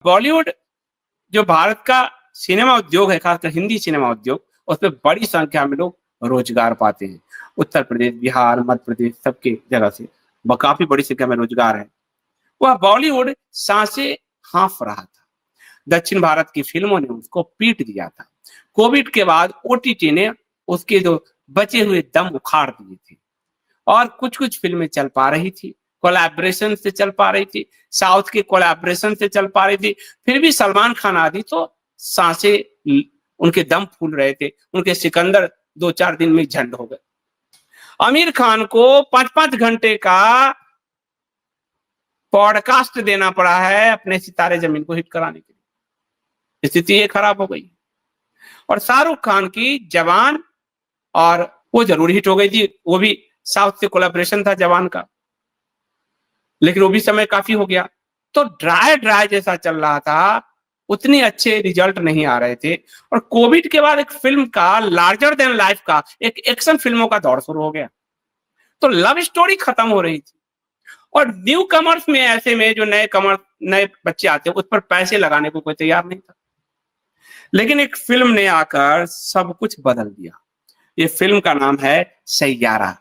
बॉलीवुड जो भारत का सिनेमा उद्योग है, खासकर हिंदी सिनेमा उद्योग, उसमें बड़ी संख्या में लोग रोजगार पाते हैं। उत्तर प्रदेश, बिहार, मध्य प्रदेश सबके जगह से काफी बड़ी संख्या में रोजगार है। वह बॉलीवुड सांसें हाँफ रहा था। दक्षिण भारत की फिल्मों ने उसको पीट दिया था। कोविड के बाद ओटीटी ने उसके जो बचे हुए दम उखाड़ दिए थे और कुछ-कुछ फिल्में चल पा रही थी, कोलैबोरेशन से चल पा रही थी, साउथ के कोलैबोरेशन से चल पा रही थी। फिर भी सलमान खान आदि तो सांसें उनके दम फूल रहे थे। उनके सिकंदर 2-4 दिन में झंड हो गए। आमिर खान को 5-5 घंटे का पॉडकास्ट देना पड़ा है अपने सितारे जमीन को हिट कराने के लिए। स्थिति ये खराब हो गई। और शाहरुख खान की जवान, और वो जरूर हिट हो गई थी, वो भी साउथ से कोलैबोरेशन था जवान का, लेकिन वो भी समय काफी हो गया। तो ड्राई जैसा चल रहा था, उतने अच्छे रिजल्ट नहीं आ रहे थे। और कोविड के बाद एक फिल्म का लार्जर देन लाइफ का एक एक्शन फिल्मों का दौर शुरू हो गया, तो लव स्टोरी खत्म हो रही थी। और न्यू कमर्स में, ऐसे में जो नए बच्चे आते हैं, उस पर पैसे लगाने को कोई तैयार नहीं था। लेकिन एक फिल्म ने आकर सब कुछ बदल दिया। ये फिल्म का नाम है सैयारा।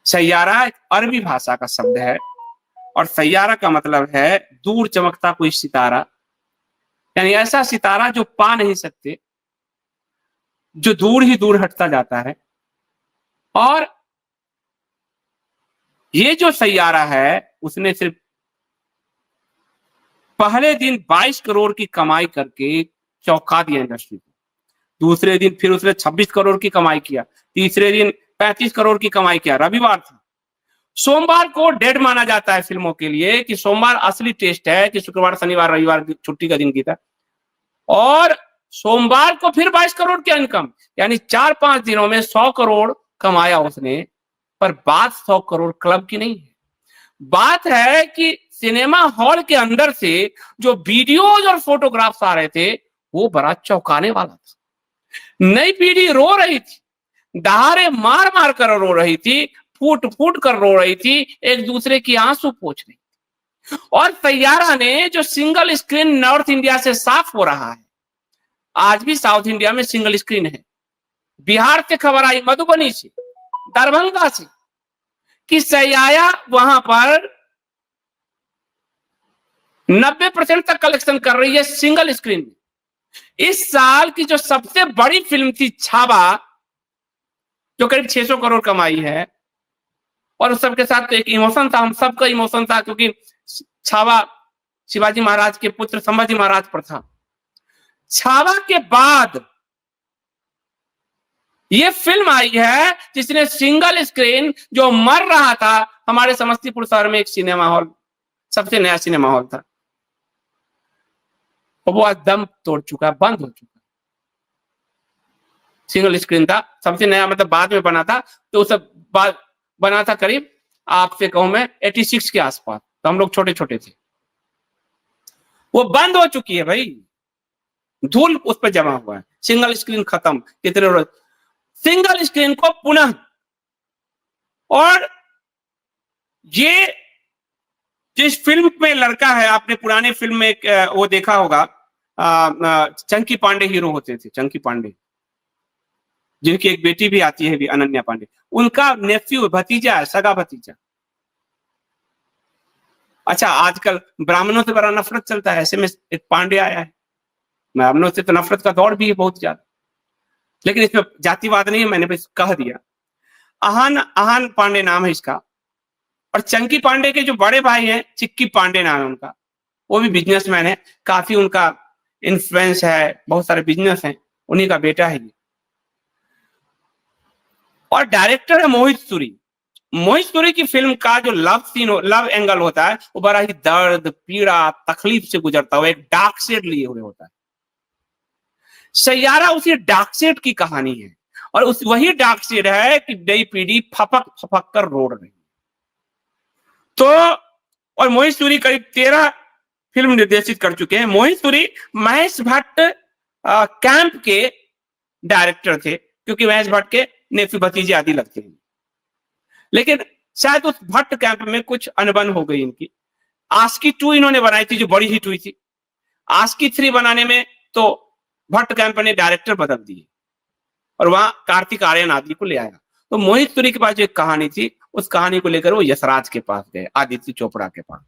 सैयारा एक अरबी भाषा का शब्द है और सैयारा का मतलब है दूर चमकता कोई सितारा, यानी ऐसा सितारा जो पा नहीं सकते, जो दूर ही दूर हटता जाता है। और ये जो सैयारा है, उसने सिर्फ पहले दिन 22 करोड़ की कमाई करके चौंका दिया इंडस्ट्री को। दूसरे दिन फिर उसने 26 करोड़ की कमाई किया, तीसरे दिन 35 करोड़ की कमाई किया। रविवार था। सोमवार को डेड माना जाता है फिल्मों के लिए, कि सोमवार असली टेस्ट है, कि शुक्रवार, शनिवार, रविवार छुट्टी का दिन की था। और सोमवार को फिर 22 करोड़ की इनकम, यानी 4-5 दिनों में 100 करोड़ कमाया उसने। पर बात 100 करोड़ क्लब की नहीं है। बात है कि सिनेमा हॉल के अंदर से जो वीडियोज और फोटोग्राफ्स आ रहे थे, वो बड़ा चौंकाने वाला था। नई पीढ़ी रो रही थी, दहाड़े मार मार कर रो रही थी, फूट फूट कर रो रही थी, एक दूसरे की आंसू पोंछ रही थी। और सैयारा ने जो सिंगल स्क्रीन नॉर्थ इंडिया से साफ हो रहा है, आज भी साउथ इंडिया में सिंगल स्क्रीन है। बिहार से खबर आई, मधुबनी से, दरभंगा से, कि सैयारा वहां पर 90% तक कलेक्शन कर रही है सिंगल स्क्रीन में। इस साल की जो सबसे बड़ी फिल्म थी छावा, जो करीब 600 करोड़ कमाई है, और उस सबके साथ तो एक इमोशन था, हम सबका इमोशन था, क्योंकि छावा शिवाजी महाराज के पुत्र संभाजी महाराज पर था। छावा के बाद ये फिल्म आई है जिसने सिंगल स्क्रीन, जो मर रहा था, हमारे समस्तीपुर शहर में एक सिनेमा हॉल, सबसे नया सिनेमा हॉल था, वो आज दम तोड़ चुका, बंद हो चुका। सिंगल स्क्रीन था, सबसे नया, मतलब बाद में बना था, तो सब बना था करीब, आपसे कहूं मैं, 86 के आसपास, तो हम लोग छोटे छोटे थे। वो बंद हो चुकी है भाई, धूल उस पर जमा हुआ है, सिंगल स्क्रीन खत्म। कितने रोज सिंगल स्क्रीन को पुनः, और ये जिस फिल्म में लड़का है, आपने पुराने फिल्म में वो देखा होगा, चंकी पांडे हीरो होते थे, चंकी पांडे, जिनकी एक बेटी भी आती है भी, अनन्या पांडे, उनका नेफ्यू, भतीजा है, सगा भतीजा। अच्छा, आजकल ब्राह्मणों से बड़ा नफरत चलता है, ऐसे में एक पांडे आया है। ब्राह्मणों से तो नफरत का दौर भी है बहुत ज्यादा, लेकिन इसमें जातिवाद नहीं है, मैंने बस कह दिया। आहान पांडे नाम है इसका। और चंकी पांडे के जो बड़े भाई हैं, चिक्की पांडे नाम है उनका, वो भी बिजनेसमैन है, काफी उनका इन्फ्लुएंस है, बहुत सारे बिजनेस हैं, उन्हीं का बेटा है ये। और डायरेक्टर है मोहित सूरी। मोहित सूरी की फिल्म का जो लव सीन, लव एंगल होता है, वो बड़ा ही दर्द, पीड़ा, तकलीफ से गुजरता हुआ, एक डार्क शेड लिए हुए होता है। सैयारा उसी डार्क शेड की कहानी है, और उस वही डार्क शेड है कि नई पीढ़ी फपक फपक कर रो रही है। तो और मोहित सूरी करीब 13 फिल्म निर्देशित कर चुके हैं। मोहित सूरी महेश भट्ट कैंप के डायरेक्टर थे, क्योंकि महेश भट्ट के नेफ्यू भतीजे आदि लगते हैं। लेकिन शायद उस भट्ट कैंप में कुछ अनबन हो गई इनकी। आस्की 2 इन्होंने बनाई थी, जो बड़ी हिट हुई थी, आस्की 3 बनाने में तो भट्ट कंपनी डायरेक्टर बदल दिए और वहां कार्तिक आर्यन आदि को ले आया। तो मोहित सूरी के पास जो एक कहानी थी, उस कहानी को लेकर वो यशराज के पास गए, आदित्य चोपड़ा के पास,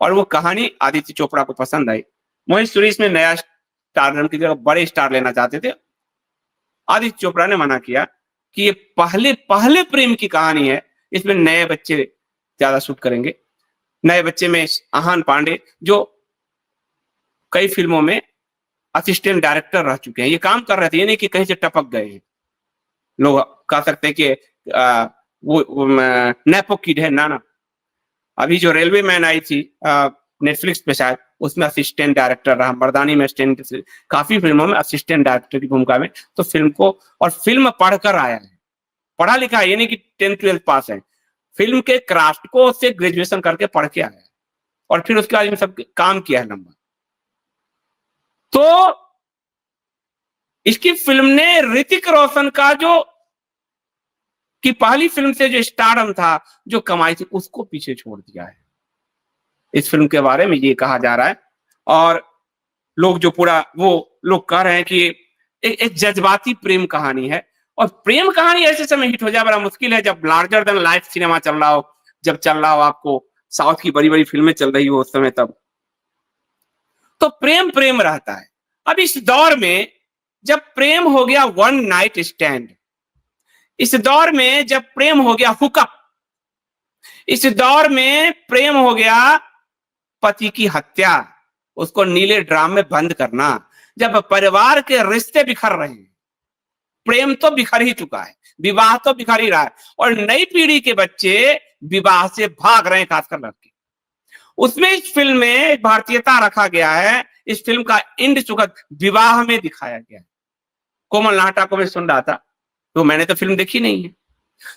और वो कहानी आदित्य चोपड़ा को पसंद आई। मोहित सूरी इसमें नया स्टार की जगह बड़े स्टार लेना चाहते थे। आदित्य चोपड़ा ने मना किया कि ये पहले पहले प्रेम की कहानी है, इसमें नए बच्चे ज्यादा शूट करेंगे। नए बच्चे में आहान पांडे जो कई फिल्मों में असिस्टेंट डायरेक्टर रह चुके हैं, ये काम कर रहे थे, ये नहीं कि कहीं से टपक गए हैं। लोग कह सकते हैं कि वो नेपो किड है, ना। अभी जो रेलवे मैन आई थी नेटफ्लिक्स पे शायद, उसमें असिस्टेंट डायरेक्टर रहा, मर्दानी में असिस्टेंट, काफी फिल्मों में असिस्टेंट डायरेक्टर की भूमिका में। तो फिल्म को, और फिल्म पढ़कर आया है, पढ़ा लिखा है, ये नहीं कि 10th-12th पास है, फिल्म के क्राफ्ट को से ग्रेजुएशन करके पढ़ के आया है, और फिर उसके बाद सब काम किया है लंबा। तो इसकी फिल्म ने ऋतिक रोशन का जो कि पहली फिल्म से जो स्टारडम था, जो कमाई थी, उसको पीछे छोड़ दिया है। इस फिल्म के बारे में ये कहा जा रहा है, और लोग जो पूरा वो लोग कह रहे हैं कि एक जज्बाती प्रेम कहानी है, और प्रेम कहानी ऐसे समय हिट हो जाए बड़ा मुश्किल है जब लार्जर देन लाइफ सिनेमा चल रहा हो, जब चल रहा हो आपको साउथ की बड़ी बड़ी फिल्में चल रही हो उस समय, तब तो प्रेम प्रेम रहता है। अब इस दौर में जब प्रेम हो गया वन नाइट स्टैंड, इस दौर में जब प्रेम हो गया हुकअप, इस दौर में प्रेम हो गया पति की हत्या, उसको नीले ड्राम में बंद करना, जब परिवार के रिश्ते बिखर रहे हैं, प्रेम तो बिखर ही चुका है, विवाह तो बिखर ही रहा है, और नई पीढ़ी के बच्चे विवाह से भाग रहे हैं, खासकर लड़के। उसमें इस फिल्म में भारतीयता रखा गया है। इस फिल्म का इंड सुखद विवाह में दिखाया गया है। कोमल नाहटा को मैं सुन रहा था, तो मैंने तो फिल्म देखी नहीं है,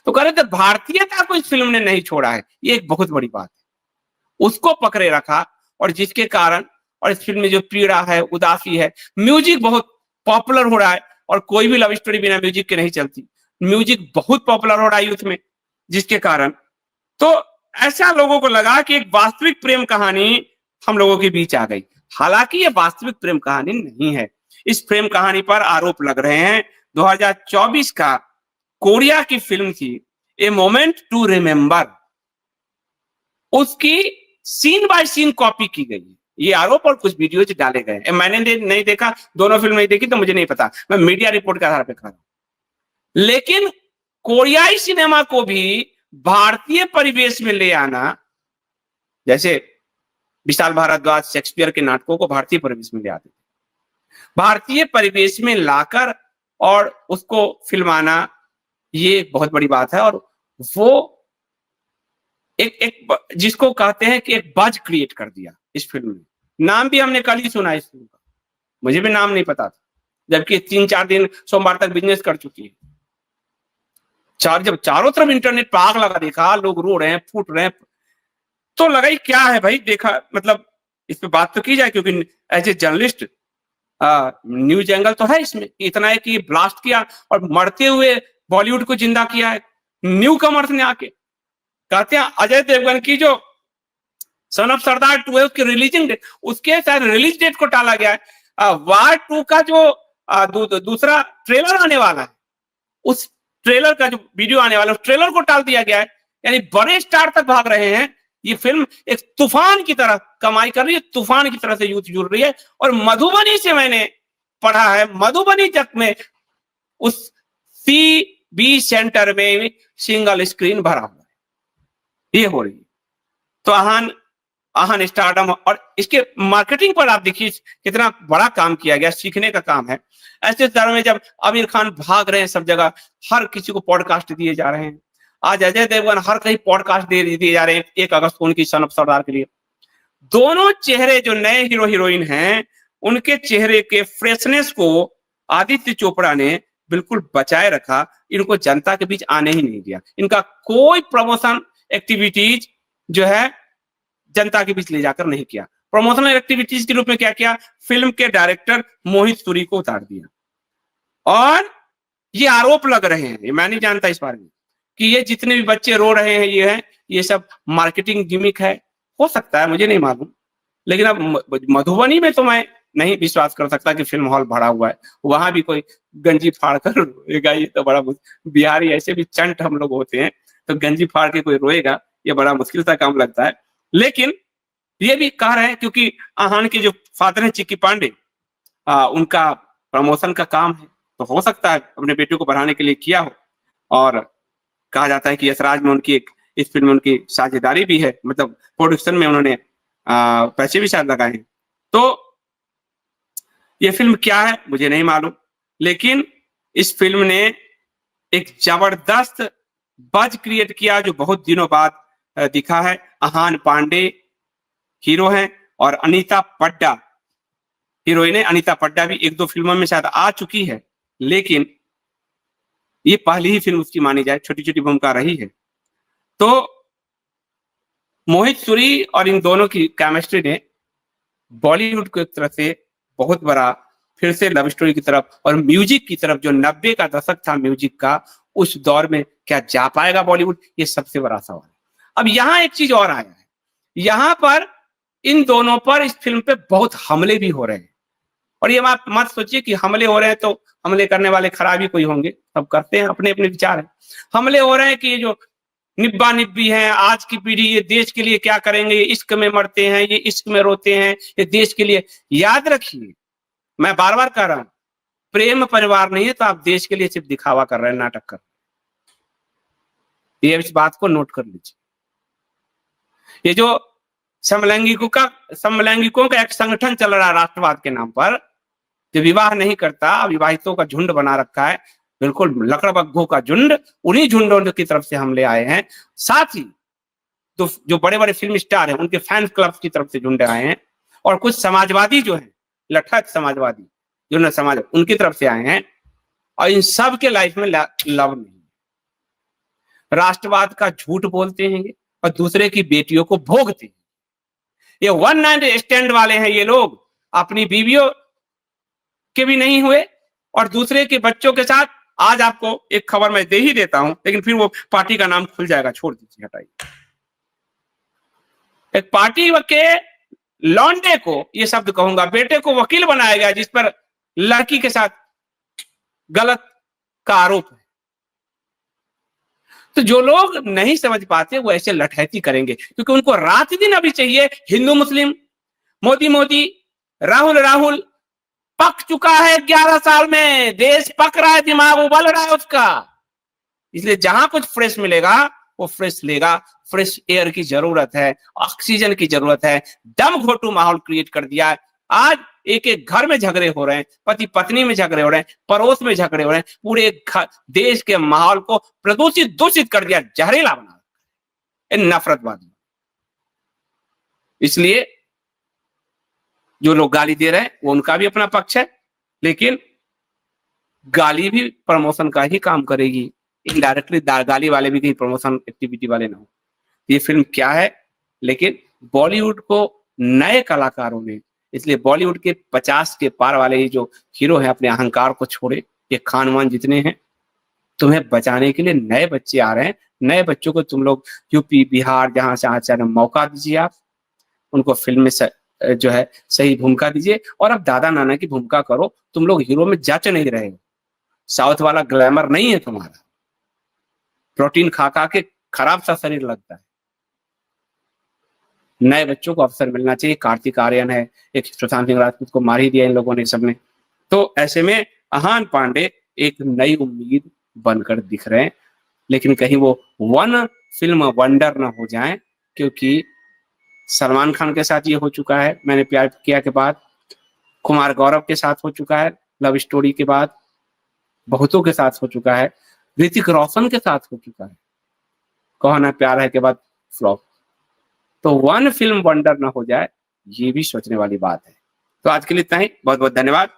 तो कह रहे थे भारतीयता को इस फिल्म ने नहीं छोड़ा है, ये एक बहुत बड़ी बात है, उसको पकड़े रखा, और जिसके कारण, और इस फिल्म में जो पीड़ा है, उदासी है, म्यूजिक बहुत पॉपुलर हो रहा है, और कोई भी लव स्टोरी बिना म्यूजिक के नहीं चलती, म्यूजिक बहुत पॉपुलर हो रहा है यूथ में, जिसके कारण तो ऐसा लोगों को लगा कि एक वास्तविक प्रेम कहानी हम लोगों के बीच आ गई। हालांकि ये वास्तविक प्रेम कहानी नहीं है। इस प्रेम कहानी पर आरोप लग रहे हैं। 2024 का कोरिया की फिल्म थी ए मोमेंट टू रिमेंबर, उसकी सीन बाय सीन कॉपी की गई, ये आरोप, और कुछ वीडियोज डाले गए। मैंने नहीं देखा, दोनों फिल्म नहीं देखी, तो मुझे नहीं पता, मैं मीडिया रिपोर्ट के आधार पर कह रहा हूं। लेकिन कोरियाई सिनेमा को भी भारतीय परिवेश में ले आना, जैसे विशाल भारद्वाज शेक्सपियर के नाटकों को भारतीय परिवेश में ले आते थे, भारतीय परिवेश में लाकर और उसको फिल्माना, ये बहुत बड़ी बात है। और वो एक जिसको कहते हैं कि एक बज क्रिएट कर दिया इस फिल्म में। नाम भी हमने कल ही सुना इस फिल्म का, मुझे भी नाम नहीं पता था, जबकि 3-4 दिन सोमवार तक बिजनेस कर चुकी है। जब चारों तरफ इंटरनेट पर आग लगा देखा, लोग रो रहे हैं, फूट रहे हैं, तो लगा ही क्या है भाई, देखा, मतलब इस पे बात तो की जाए, क्योंकि as a journalist news angle तो है इसमें। इतना है कि ब्लास्ट किया और मरते हुए बॉलीवुड को जिंदा किया है न्यू कमर्स ने आके। कहते हैं अजय देवगन की जो सन ऑफ सरदार 2 है, उसकी रिलीजिंग डेट, उसके शायद रिलीज डेट को टाला गया है। वार 2 का जो दूसरा ट्रेलर आने वाला है, उस ट्रेलर का जो वीडियो आने वाला है, उस ट्रेलर को टाल दिया गया है। यानी बड़े स्टार तक भाग रहे हैं। ये फिल्म एक तूफान की तरह कमाई कर रही है, तूफान की तरह से यूथ जुड़ रही है। और मधुबनी से मैंने पढ़ा है, मधुबनी तक में उस CB सेंटर में सिंगल स्क्रीन भरा हुआ है, ये हो रही है। तो आहान स्टारडम, और इसके मार्केटिंग पर आप देखिए कितना बड़ा काम किया गया, सीखने का काम है। ऐसे तरह में जब आमिर खान भाग रहे हैं सब जगह, हर किसी को पॉडकास्ट दिए जा रहे हैं। आज अजय देवगन हर कहीं पॉडकास्ट दिए जा रहे हैं 1 अगस्त को उनकी सन ऑफ सरदार के लिए। दोनों चेहरे जो नए हीरो हीरोइन हैं, उनके चेहरे के फ्रेशनेस को आदित्य चोपड़ा ने बिल्कुल बचाए रखा, इनको जनता के बीच आने ही नहीं दिया। इनका कोई प्रमोशन एक्टिविटीज जो है जनता के बीच ले जाकर नहीं किया। प्रमोशनल एक्टिविटीज के रूप में क्या किया, फिल्म के डायरेक्टर मोहित सूरी को उतार दिया। और ये आरोप लग रहे हैं, मैं नहीं जानता इस बारे में, कि ये जितने भी बच्चे रो रहे हैं, ये सब मार्केटिंग गिमिक है। हो सकता है, मुझे नहीं मालूम, लेकिन अब मधुबनी में तो मैं नहीं विश्वास कर सकता कि फिल्म हॉल भरा हुआ है, वहां भी कोई गंजी फाड़ कर रोएगा, ये तो बड़ा बिहारी ऐसे भी चंट हम लोग होते हैं, तो गंजी फाड़ के कोई रोएगा, ये बड़ा मुश्किल सा काम लगता है। लेकिन ये भी कह रहे हैं क्योंकि आहान के जो फादर हैं चिक्की पांडे, उनका प्रमोशन का काम है, तो हो सकता है अपने बेटे को बढ़ाने के लिए किया हो। और कहा जाता है कि यशराज में उनकी एक इस फिल्म में उनकी साझेदारी भी है, मतलब प्रोडक्शन में उन्होंने पैसे भी शायद लगाए हैं। तो ये फिल्म क्या है मुझे नहीं मालूम, लेकिन इस फिल्म ने एक जबरदस्त बज क्रिएट किया जो बहुत दिनों बाद दिखा है। आहान पांडे हीरो हैं और अनीता पड्डा हीरोइन है। अनीता पड्डा भी 1-2 फिल्मों में शायद आ चुकी है, लेकिन ये पहली ही फिल्म उसकी मानी जाए, छोटी-छोटी भूमिका रही है। तो मोहित सूरी और इन दोनों की केमिस्ट्री ने बॉलीवुड की तरफ से बहुत बड़ा फिर से लव स्टोरी की तरफ और म्यूजिक की तरफ, जो 90 का दशक था म्यूजिक का, उस दौर में क्या जा पाएगा बॉलीवुड, ये सबसे बड़ा सवाल है। अब यहाँ एक चीज और आया है, यहाँ पर इन दोनों पर इस फिल्म पे बहुत हमले भी हो रहे हैं। और ये मत सोचिए कि हमले हो रहे हैं तो हमले करने वाले खराब ही कोई होंगे, सब करते हैं, अपने अपने विचार है। हमले हो रहे हैं कि ये जो निब्बा निब्बी है आज की पीढ़ी, ये देश के लिए क्या करेंगे, ये इश्क में मरते हैं, ये इश्क में रोते हैं, ये देश के लिए। याद रखिए, मैं बार बार कह रहा हूं, प्रेम परिवार नहीं है तो आप देश के लिए सिर्फ दिखावा कर रहे हैं, नाटक कर रहे हैं। ये इस बात को नोट कर लीजिए। ये जो समलैंगिकों का एक संगठन चल रहा है राष्ट्रवाद के नाम पर, जो विवाह नहीं करता, विवाहितों का झुंड बना रखा है, बिल्कुल लकड़बग्घों का झुंड, उन्हीं झुंडों की तरफ से हमले आए हैं। साथ ही तो जो बड़े बड़े फिल्म स्टार हैं उनके फैन क्लब की तरफ से झुंड आए हैं, और कुछ समाजवादी जो हैं, लठत समाजवादी जो न समाज, उनकी तरफ से आए हैं। और इन सब के लाइफ में लव नहीं, राष्ट्रवाद का झूठ बोलते हैं और दूसरे की बेटियों को भोगते हैं। ये वन नाइट स्टैंड वाले हैं ये लोग, अपनी बीवियों के भी नहीं हुए और दूसरे के बच्चों के साथ। आज आपको एक खबर मैं दे ही देता हूं, लेकिन फिर वो पार्टी का नाम खुल जाएगा, छोड़ दीजिए, हटाइए। एक पार्टी के लौंडे को, ये शब्द कहूंगा, बेटे को वकील बनाया गया जिस पर लड़की के साथ गलत का आरोप है। तो जो लोग नहीं समझ पाते वो ऐसे लठैती करेंगे, क्योंकि उनको रात दिन अभी चाहिए हिंदू मुस्लिम, मोदी मोदी, राहुल राहुल। पक चुका है 11 साल में, देश पक रहा है, दिमाग उबल रहा है उसका। इसलिए जहां कुछ फ्रेश मिलेगा वो फ्रेश लेगा। फ्रेश एयर की जरूरत है, ऑक्सीजन की जरूरत है। दम घोटू माहौल क्रिएट कर दिया है। आज एक एक घर में झगड़े हो रहे हैं, पति पत्नी में झगड़े हो रहे हैं, पड़ोस में झगड़े हो रहे हैं, पूरे देश के माहौल को प्रदूषित दूषित कर दिया, जहरीला बना नफरतवादी। इसलिए जो लोग गाली दे रहे हैं वो उनका भी अपना पक्ष है, लेकिन गाली भी प्रमोशन का ही काम करेगी। इनडायरेक्टली गाली वाले भी कहीं प्रमोशन एक्टिविटी वाले ना हो। ये फिल्म क्या है, लेकिन बॉलीवुड को नए कलाकारों ने, इसलिए बॉलीवुड के 50 के पार वाले ही जो हीरो हैं अपने अहंकार को छोड़े, ये खानवान जितने हैं, तुम्हें बचाने के लिए नए बच्चे आ रहे हैं। नए बच्चों को तुम लोग यूपी बिहार जहां से चाहे मौका दीजिए, आप उनको फिल्म में जो है सही भूमिका दीजिए, और अब दादा नाना की भूमिका करो। तुम लोग हीरो में जच नहीं रहे हो, साउथ वाला ग्लैमर नहीं है तुम्हारा, प्रोटीन खा खा के खराब सा शरीर लगता है। नए बच्चों को अवसर मिलना चाहिए। कार्तिक आर्यन है, एक सुशांत सिंह राजपूत को मार ही दिया इन लोगों ने सबने। तो ऐसे में आहान पांडे एक नई उम्मीद बनकर दिख रहे हैं, लेकिन कहीं वो वन फिल्म वंडर ना हो जाए, क्योंकि सलमान खान के साथ ये हो चुका है मैंने प्यार किया के बाद, कुमार गौरव के साथ हो चुका है लव स्टोरी के बाद, बहुतों के साथ हो चुका है, ऋतिक रोशन के साथ हो चुका है कहो ना प्यार है के बाद फ्लॉप। तो वन फिल्म वंडर ना हो जाए, ये भी सोचने वाली बात है। तो आज के लिए इतना ही, बहुत बहुत धन्यवाद।